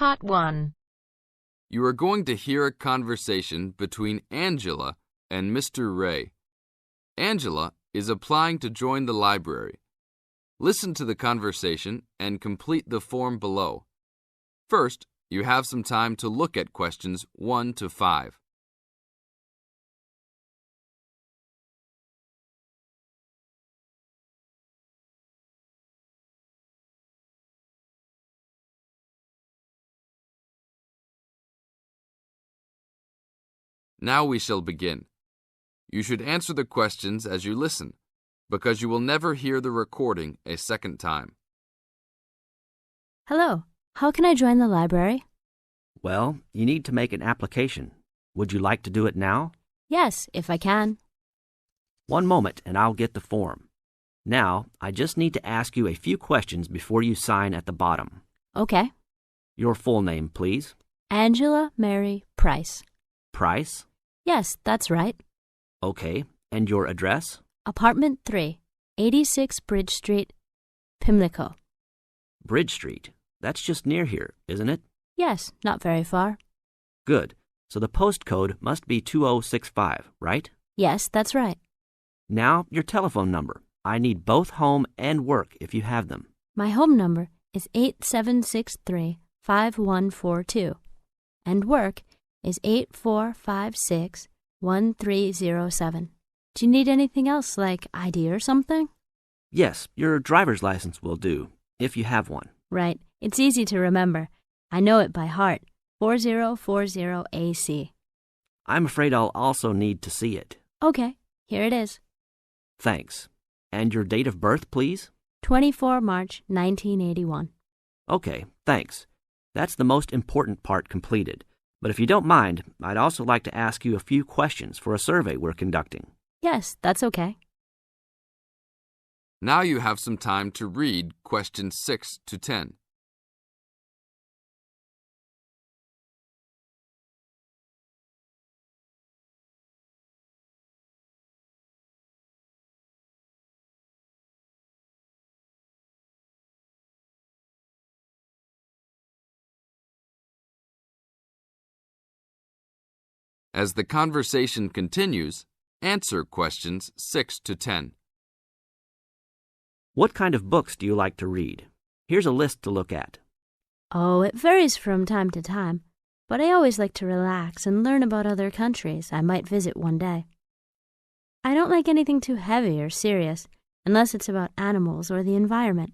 Part 1. You are going to hear a conversation between Angela and Mr. Ray. Angela is applying to join the library. Listen to the conversation and complete the form below. First, you have some time to look at questions 1 to 5. Now we shall begin. You should answer the questions as you listen, because you will never hear the recording a second time. Hello, how can I join the library? Well, you need to make an application. Would you like to do it now? Yes, if I can. One moment and I'll get the form. Now, I just need to ask you a few questions before you sign at the bottom. Okay. Your full name, please. Angela Mary Price. Price? Yes, that's right. Okay, and your address? Apartment 3, 86 Bridge Street, Pimlico. Bridge Street. That's just near here, isn't it? Yes, not very far. Good. So the postcode must be 2065, right? Yes, that's right. Now, your telephone number. I need both home and work if you have them. My home number is 8763-5142, and work is 8456-1307. Do you need anything else, like ID or something? Yes, your driver's license will do, if you have one. Right. It's easy to remember. I know it by heart. 4040AC. I'm afraid I'll also need to see it. Okay, here it is. Thanks. And your date of birth, please? 24 March 1981. Okay, thanks. That's the most important part completed. But if you don't mind, I'd also like to ask you a few questions for a survey we're conducting. Yes, that's okay. Now you have some time to read questions 6 to 10. As the conversation continues, answer questions 6 to 10. What kind of books do you like to read? Here's a list to look at. Oh, it varies from time to time, but I always like to relax and learn about other countries I might visit one day. I don't like anything too heavy or serious, unless it's about animals or the environment.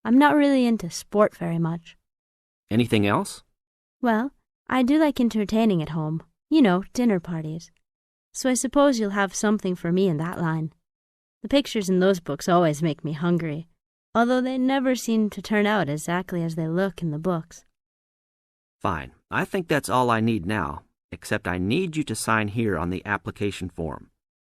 I'm not really into sport very much. Anything else? Well, I do like entertaining at home. You know, dinner parties. So I suppose you'll have something for me in that line. The pictures in those books always make me hungry, although they never seem to turn out exactly as they look in the books. Fine. I think that's all I need now, except I need you to sign here on the application form.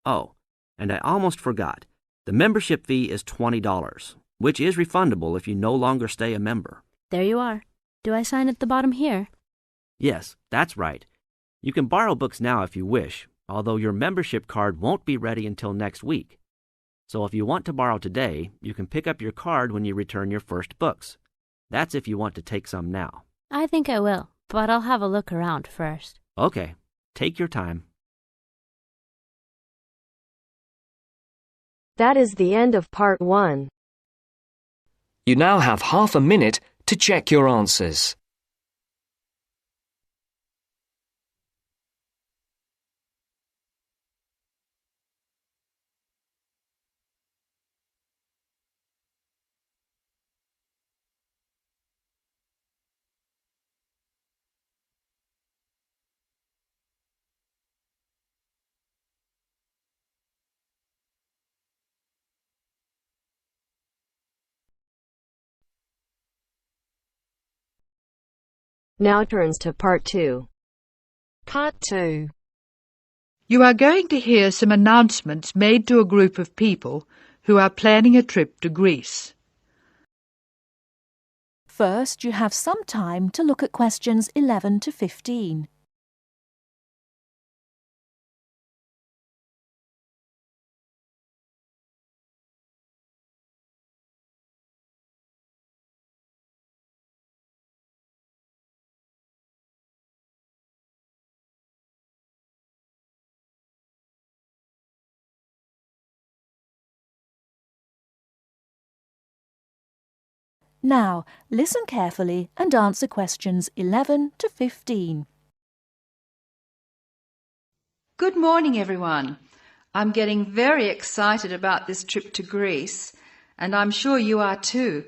Oh, and I almost forgot. The membership fee is $20, which is refundable if you no longer stay a member. There you are. Do I sign at the bottom here? Yes, that's right. You can borrow books now if you wish, although your membership card won't be ready until next week. So if you want to borrow today, you can pick up your card when you return your first books. That's if you want to take some now. I think I will, but I'll have a look around first. Okay, take your time. That is the end of Part 1. You now have half a minute to check your answers. Now turns to Part 2. Part 2. You are going to hear some announcements made to a group of people who are planning a trip to Greece. First, you have some time to look at questions 11 to 15. Now, listen carefully and answer questions 11 to 15. Good morning, everyone. I'm getting very excited about this trip to Greece, and I'm sure you are too.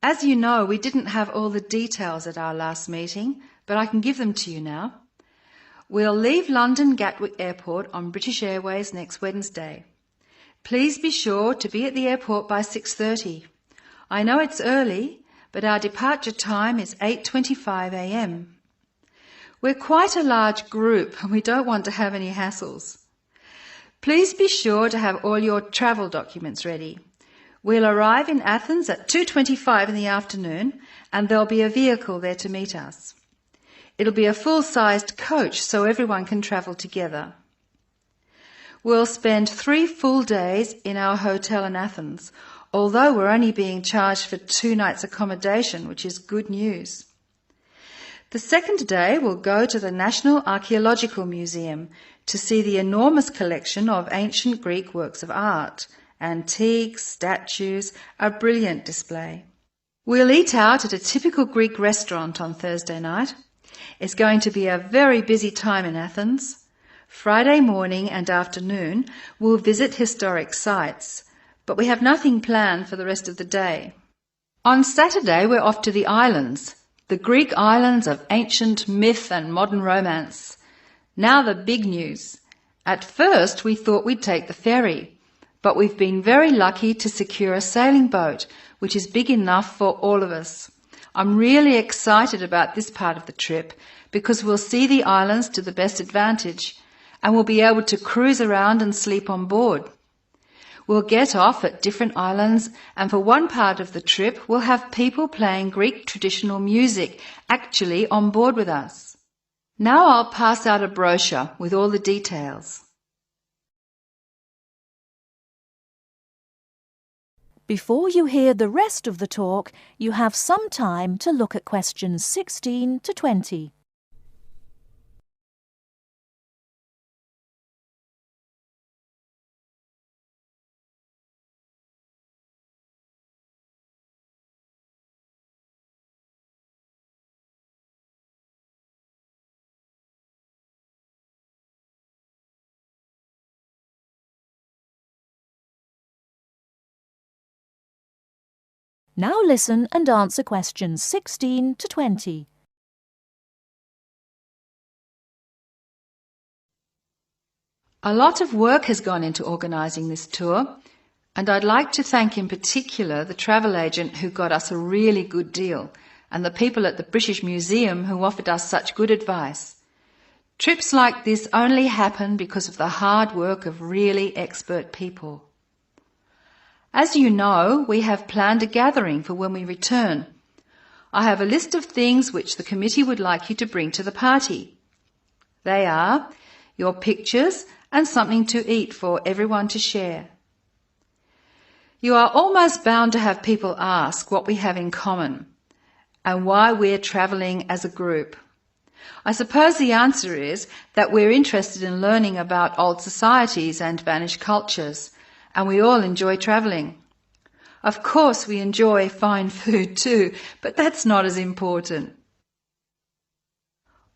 As you know, we didn't have all the details at our last meeting, but I can give them to you now. We'll leave London Gatwick Airport on British Airways next Wednesday. Please be sure to be at the airport by 6:30. I know it's early, but our departure time is 8:25 a.m. We're quite a large group and we don't want to have any hassles. Please be sure to have all your travel documents ready. We'll arrive in Athens at 2:25 in the afternoon and there'll be a vehicle there to meet us. It'll be a full-sized coach so everyone can travel together. We'll spend 3 full days in our hotel in Athens, although we're only being charged for 2 nights accommodation, which is good news. The second day we'll go to the National Archaeological Museum to see the enormous collection of ancient Greek works of art, antiques, statues, a brilliant display. We'll eat out at a typical Greek restaurant on Thursday night. It's going to be a very busy time in Athens. Friday morning and afternoon we'll visit historic sites, but we have nothing planned for the rest of the day. On Saturday we're off to the islands, the Greek islands of ancient myth and modern romance. Now the big news. At first we thought we'd take the ferry, but we've been very lucky to secure a sailing boat, which is big enough for all of us. I'm really excited about this part of the trip because we'll see the islands to the best advantage and we'll be able to cruise around and sleep on board. We'll get off at different islands and for one part of the trip we'll have people playing Greek traditional music actually on board with us. Now I'll pass out a brochure with all the details. Before you hear the rest of the talk, you have some time to look at questions 16 to 20. Now listen and answer questions 16 to 20. A lot of work has gone into organising this tour, and I'd like to thank in particular the travel agent who got us a really good deal, and the people at the British Museum who offered us such good advice. Trips like this only happen because of the hard work of really expert people. As you know, we have planned a gathering for when we return. I have a list of things which the committee would like you to bring to the party. They are your pictures and something to eat for everyone to share. You are almost bound to have people ask what we have in common and why we're travelling as a group. I suppose the answer is that we're interested in learning about old societies and vanished cultures, and we all enjoy travelling. Of course we enjoy fine food too, but that's not as important.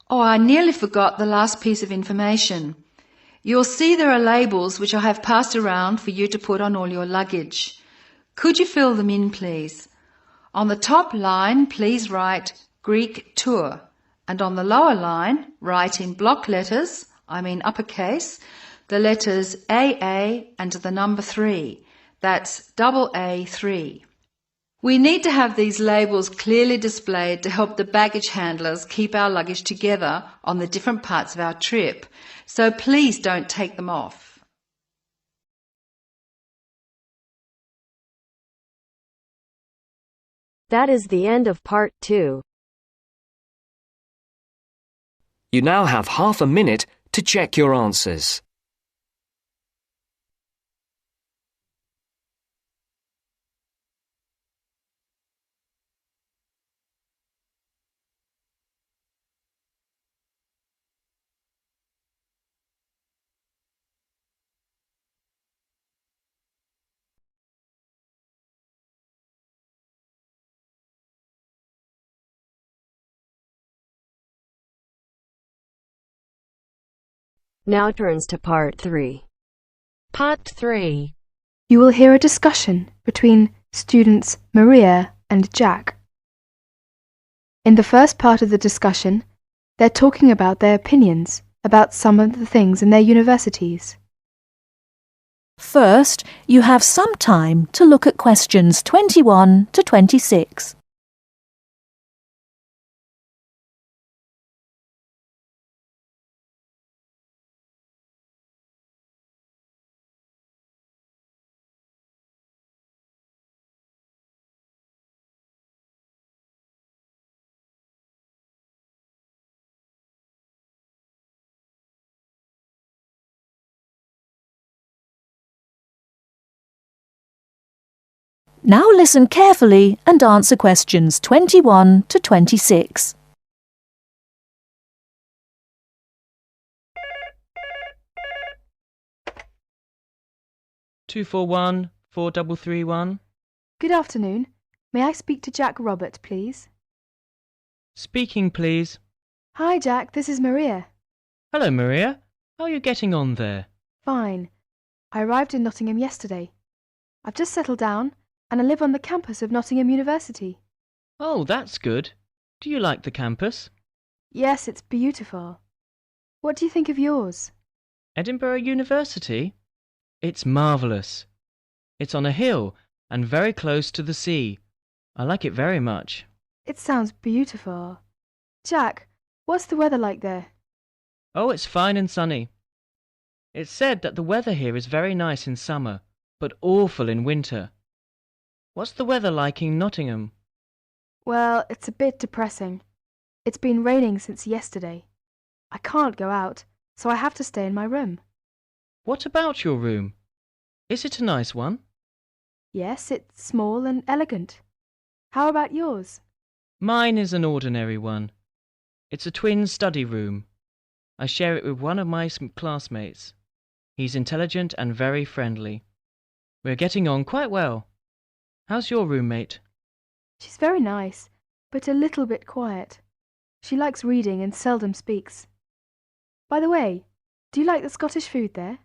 Oh, I nearly forgot the last piece of information. You'll see there are labels which I have passed around for you to put on all your luggage. Could you fill them in, please? On the top line, please write Greek tour, and on the lower line, write in block letters, I mean uppercase, the letters AA and the number 3. That's AA3. We need to have these labels clearly displayed to help the baggage handlers keep our luggage together on the different parts of our trip, so please don't take them off. That is the end of part 2. You now have half a minute to check your answers. Now turns to Part 3. Part 3. You will hear a discussion between students Maria and Jack. In the first part of the discussion, they're talking about their opinions about some of the things in their universities. First, you have some time to look at questions 21 to 26. Now listen carefully and answer questions 21 to 26. Two four one 4331. Good afternoon. May I speak to Jack Robert, please? Speaking, please. Hi, Jack. This is Maria. Hello, Maria. How are you getting on there? Fine. I arrived in Nottingham yesterday. I've just settled down and I live on the campus of Nottingham University. Oh, that's good. Do you like the campus? Yes, it's beautiful. What do you think of yours? Edinburgh University? It's marvellous. It's on a hill and very close to the sea. I like it very much. It sounds beautiful. Jack, what's the weather like there? Oh, it's fine and sunny. It's said that the weather here is very nice in summer, but awful in winter. What's the weather like in Nottingham? Well, it's a bit depressing. It's been raining since yesterday. I can't go out, so I have to stay in my room. What about your room? Is it a nice one? Yes, it's small and elegant. How about yours? Mine is an ordinary one. It's a twin study room. I share it with one of my classmates. He's intelligent and very friendly. We're getting on quite well. How's your roommate? She's very nice, but a little bit quiet. She likes reading and seldom speaks. By the way, do you like the Scottish food there?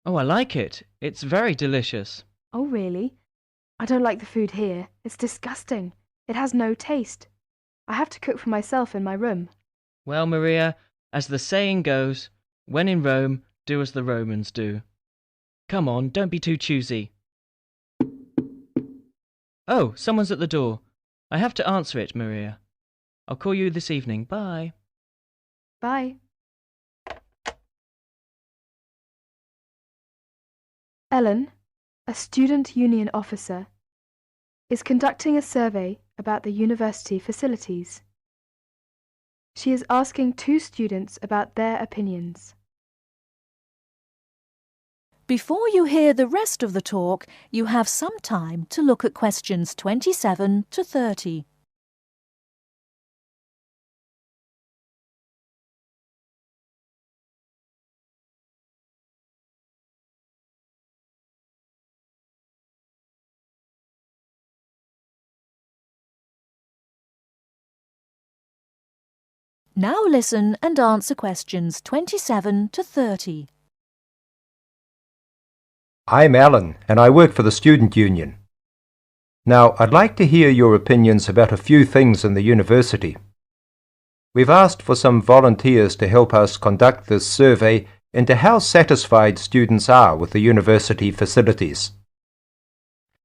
Oh, I like it. It's very delicious. Oh, really? I don't like the food here. It's disgusting. It has no taste. I have to cook for myself in my room. Well, Maria, as the saying goes, when in Rome, do as the Romans do. Come on, don't be too choosy. Oh, someone's at the door. I have to answer it, Maria. I'll call you this evening. Bye. Bye. Ellen, a student union officer, is conducting a survey about the university facilities. She is asking 2 students about their opinions. Before you hear the rest of the talk, you have some time to look at questions 27 to 30. Now listen and answer questions 27 to 30. I'm Alan, and I work for the Student Union. Now, I'd like to hear your opinions about a few things in the university. We've asked for some volunteers to help us conduct this survey into how satisfied students are with the university facilities.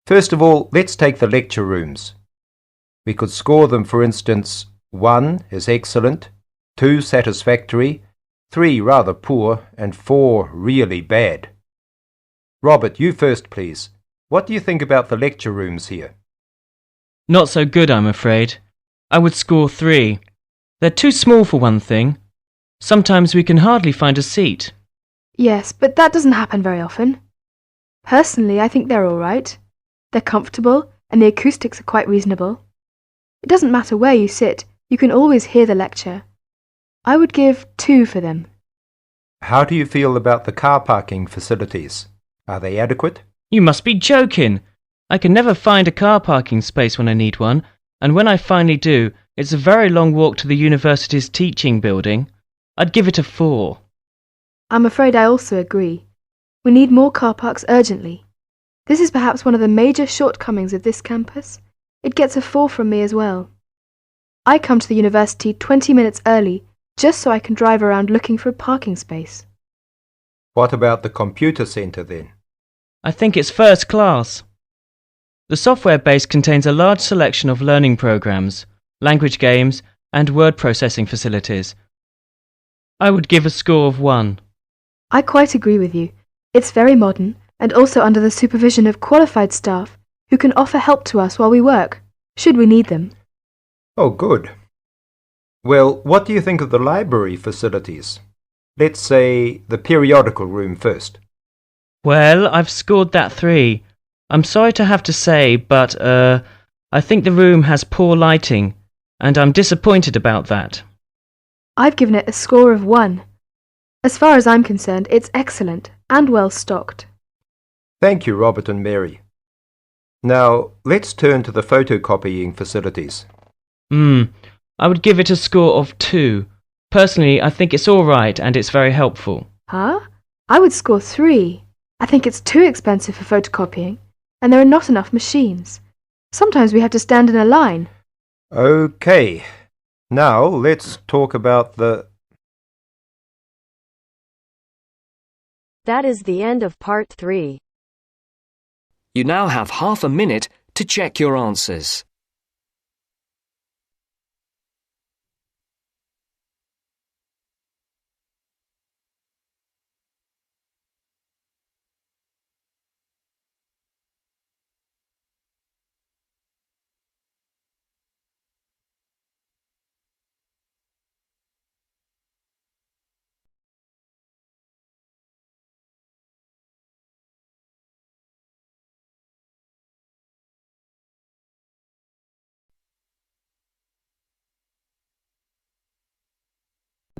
First of all, let's take the lecture rooms. We could score them, for instance, 1 is excellent, 2 satisfactory, 3 rather poor, and 4 really bad. Robert, you first, please. What do you think about the lecture rooms here? Not so good, I'm afraid. I would score 3. They're too small for one thing. Sometimes we can hardly find a seat. Yes, but that doesn't happen very often. Personally, I think they're all right. They're comfortable and the acoustics are quite reasonable. It doesn't matter where you sit, you can always hear the lecture. I would give 2 for them. How do you feel about the car parking facilities? Are they adequate? You must be joking. I can never find a car parking space when I need one, and when I finally do, it's a very long walk to the university's teaching building. I'd give it a 4. I'm afraid I also agree. We need more car parks urgently. This is perhaps one of the major shortcomings of this campus. It gets a 4 from me as well. I come to the university 20 minutes early just so I can drive around looking for a parking space. What about the computer centre then? I think it's first class. The software base contains a large selection of learning programs, language games, and word processing facilities. I would give a score of 1. I quite agree with you. It's very modern and also under the supervision of qualified staff who can offer help to us while we work, should we need them. Oh, good. Well, what do you think of the library facilities? Let's say the periodical room first. Well, I've scored that 3. I'm sorry to have to say, but, I think the room has poor lighting, and I'm disappointed about that. I've given it a score of 1. As far as I'm concerned, it's excellent and well stocked. Thank you, Robert and Mary. Now, let's turn to the photocopying facilities. I would give it a score of 2. Personally, I think it's all right and it's very helpful. Huh? I would score 3. I think it's too expensive for photocopying, and there are not enough machines. Sometimes we have to stand in a line. Okay. Now, let's talk about the... That is the end of part 3. You now have half a minute to check your answers.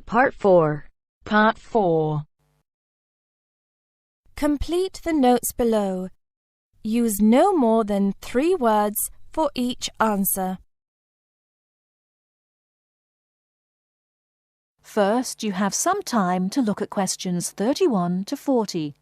Part 4. Part 4. Complete the notes below. Use no more than 3 words for each answer. First, you have some time to look at questions 31 to 40.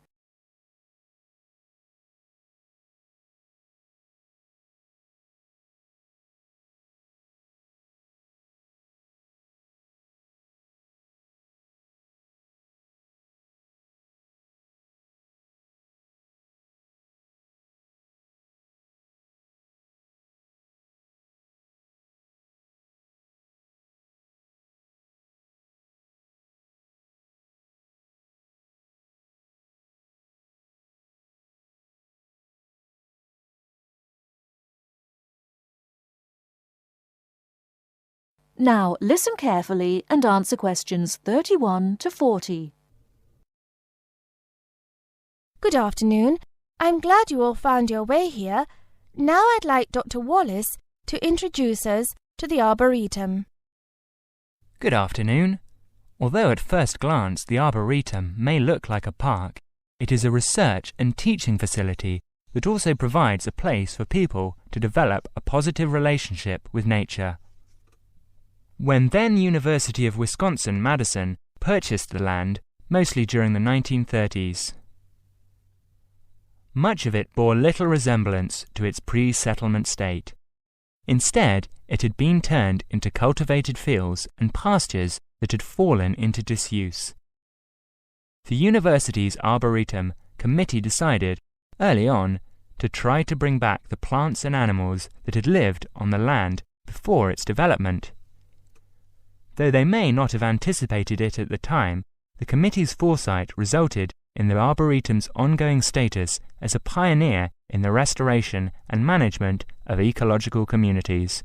Now, listen carefully and answer questions 31 to 40. Good afternoon. I'm glad you all found your way here. Now I'd like Dr. Wallace to introduce us to the Arboretum. Good afternoon. Although at first glance the Arboretum may look like a park, it is a research and teaching facility that also provides a place for people to develop a positive relationship with nature. When then University of Wisconsin-Madison purchased the land, mostly during the 1930s, much of it bore little resemblance to its pre-settlement state. Instead, it had been turned into cultivated fields and pastures that had fallen into disuse. The university's Arboretum committee decided, early on, to try to bring back the plants and animals that had lived on the land before its development. Though they may not have anticipated it at the time, the committee's foresight resulted in the Arboretum's ongoing status as a pioneer in the restoration and management of ecological communities.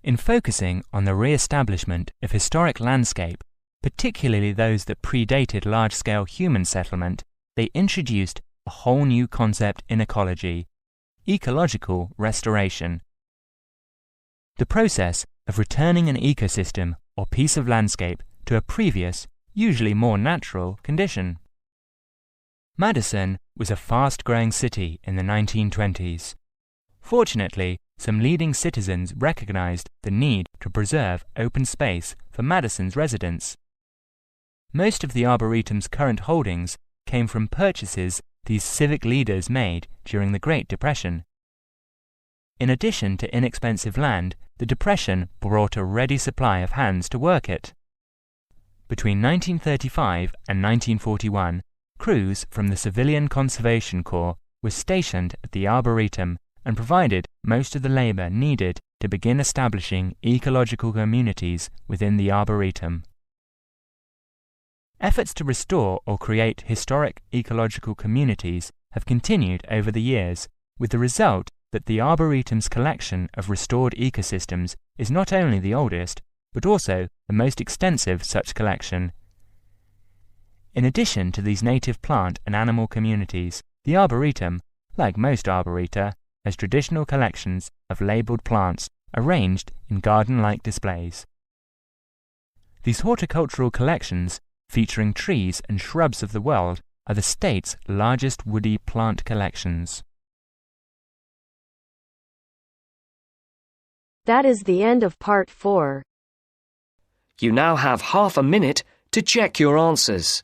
In focusing on the re-establishment of historic landscape, particularly those that predated large-scale human settlement, they introduced a whole new concept in ecology: ecological restoration. The process of returning an ecosystem or piece of landscape to a previous, usually more natural, condition. Madison was a fast-growing city in the 1920s. Fortunately, some leading citizens recognized the need to preserve open space for Madison's residents. Most of the Arboretum's current holdings came from purchases these civic leaders made during the Great Depression. In addition to inexpensive land, the Depression brought a ready supply of hands to work it. Between 1935 and 1941, crews from the Civilian Conservation Corps were stationed at the Arboretum and provided most of the labour needed to begin establishing ecological communities within the Arboretum. Efforts to restore or create historic ecological communities have continued over the years, with the result that the Arboretum's collection of restored ecosystems is not only the oldest, but also the most extensive such collection. In addition to these native plant and animal communities, the Arboretum, like most arboreta, has traditional collections of labelled plants arranged in garden-like displays. These horticultural collections, featuring trees and shrubs of the world, are the state's largest woody plant collections. That is the end of part 4. You now have half a minute to check your answers.